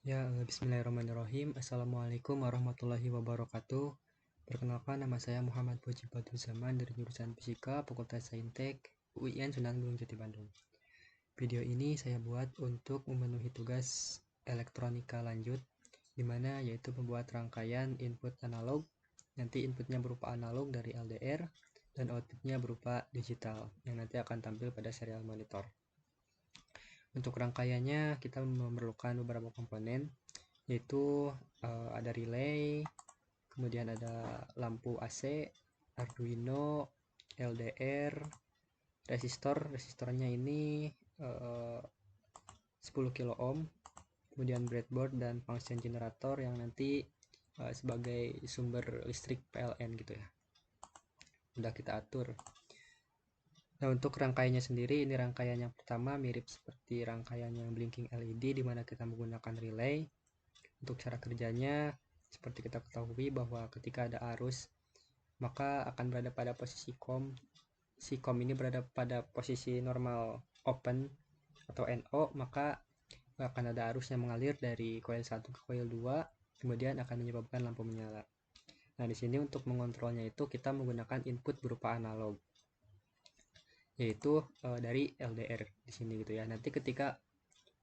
Bismillahirrahmanirrahim. Assalamualaikum warahmatullahi wabarakatuh. Perkenalkan, nama saya Muhammad Puji Zaman dari jurusan Fisika, Fakultas Saintek, UIN Sunan Gunung Jati Bandung. Video ini saya buat untuk memenuhi tugas elektronika lanjut, dimana yaitu membuat rangkaian input analog. Nanti inputnya berupa analog dari LDR dan outputnya berupa digital, yang nanti akan tampil pada serial monitor. Untuk rangkaiannya kita memerlukan beberapa komponen, yaitu ada relay, kemudian ada lampu AC, Arduino, LDR, resistornya ini 10 kilo ohm, kemudian breadboard dan function generator yang nanti sebagai sumber listrik PLN gitu ya. Udah kita atur. Nah, untuk rangkaiannya sendiri, ini rangkaian yang pertama mirip seperti rangkaian yang blinking LED, di mana kita menggunakan relay. Untuk cara kerjanya, seperti kita ketahui bahwa ketika ada arus, maka akan berada pada posisi COM. Si COM ini berada pada posisi normal open atau NO, maka akan ada arus yang mengalir dari coil 1 ke coil 2, kemudian akan menyebabkan lampu menyala. Nah, di sini untuk mengontrolnya itu kita menggunakan input berupa analog, yaitu dari LDR di sini gitu ya. Nanti ketika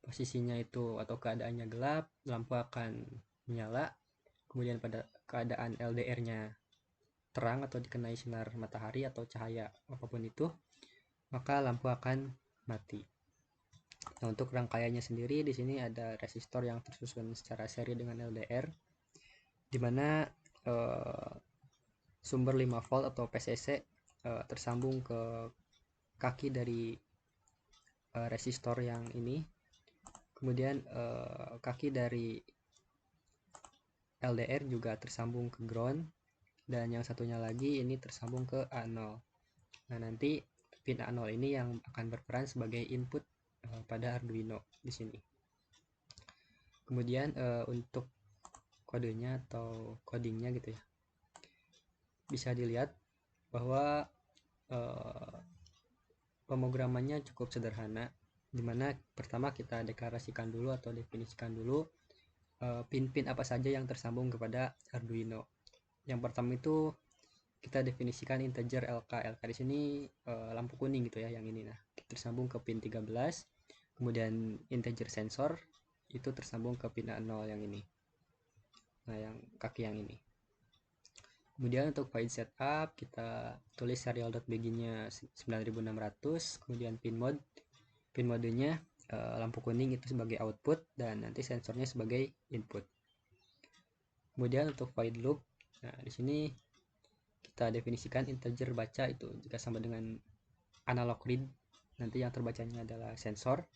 posisinya itu atau keadaannya gelap, lampu akan menyala. Kemudian pada keadaan LDR-nya terang atau dikenai sinar matahari atau cahaya apapun itu, maka lampu akan mati. Nah, untuk rangkaiannya sendiri di sini ada resistor yang tersusun secara seri dengan LDR, di mana sumber 5 volt atau PCC tersambung ke kaki dari resistor yang ini, kemudian kaki dari LDR juga tersambung ke ground, dan yang satunya lagi ini tersambung ke A0. Nah, nanti pin A0 ini yang akan berperan sebagai input pada Arduino di sini. Kemudian untuk kodenya atau codingnya gitu ya, bisa dilihat bahwa pemrogramannya cukup sederhana, dimana pertama kita deklarasikan dulu atau definisikan dulu pin-pin apa saja yang tersambung kepada Arduino. Yang pertama itu kita definisikan integer LK. LK di sini lampu kuning gitu ya, yang ini. Nah, tersambung ke pin 13. Kemudian integer sensor itu tersambung ke pin A0 yang ini. Nah, yang kaki yang ini. Kemudian untuk file setup kita tulis serial.begin-nya 9600, kemudian pin modenya lampu kuning itu sebagai output dan nanti sensornya sebagai input. Kemudian untuk void loop, nah di sini kita definisikan integer baca itu jika sama dengan analog read, nanti yang terbacanya adalah sensor.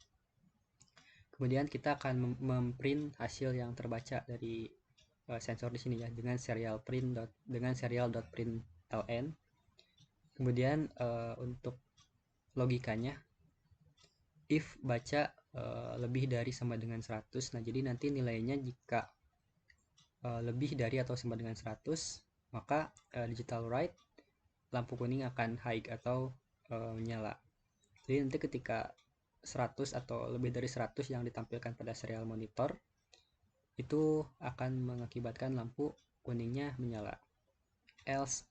Kemudian kita akan memprint hasil yang terbaca dari sensor di sini ya dengan serial.println. Kemudian untuk logikanya, if baca lebih dari sama dengan 100. Nah, jadi nanti nilainya jika lebih dari atau sama dengan 100, maka digital write lampu kuning akan high atau menyala. Jadi nanti ketika 100 atau lebih dari 100 yang ditampilkan pada serial monitor, itu akan mengakibatkan lampu kuningnya menyala. Else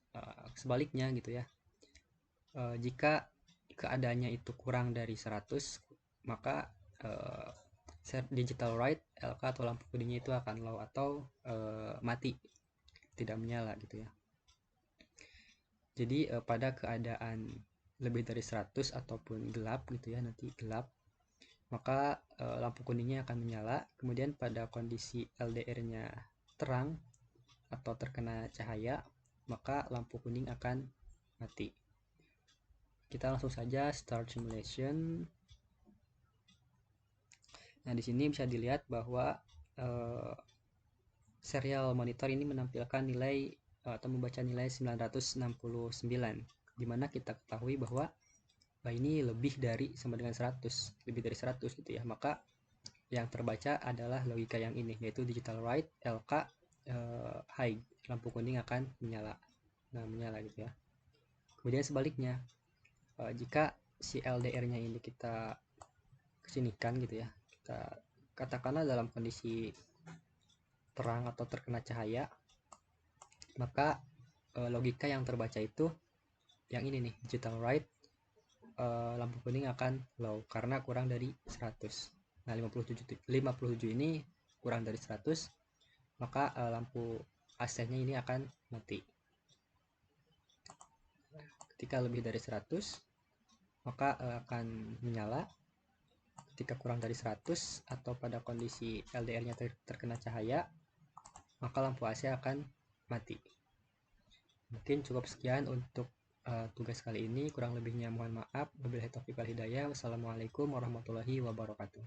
sebaliknya gitu ya, jika keadaannya itu kurang dari 100, maka digital write LK atau lampu kuningnya itu akan low atau mati, tidak menyala gitu ya. Jadi pada keadaan lebih dari 100 ataupun gelap gitu ya, nanti gelap, maka lampu kuningnya akan menyala. Kemudian pada kondisi LDR-nya terang atau terkena cahaya, maka lampu kuning akan mati. Kita langsung saja start simulation. Nah, di sini bisa dilihat bahwa serial monitor ini menampilkan nilai atau membaca nilai 969, dimana kita ketahui bahwa ini lebih dari sama dengan 100, lebih dari 100 gitu ya. Maka yang terbaca adalah logika yang ini, yaitu digital write LK high, lampu kuning akan menyala. Nah, menyala gitu ya. Kemudian sebaliknya, jika si LDR-nya ini kita kesinikan gitu ya, kita katakanlah dalam kondisi terang atau terkena cahaya, maka logika yang terbaca itu yang ini nih, digital right, lampu kuning akan low karena kurang dari 100. Nah 57 ini kurang dari 100, maka lampu AC-nya ini akan mati. Ketika lebih dari 100 maka akan menyala. Ketika kurang dari 100 atau pada kondisi LDR-nya terkena cahaya, maka lampu AC akan mati. Mungkin cukup sekian untuk tugas kali ini. Kurang lebihnya mohon maaf. Wabillahi taufiq wal hidayah. Wassalamualaikum warahmatullahi wabarakatuh.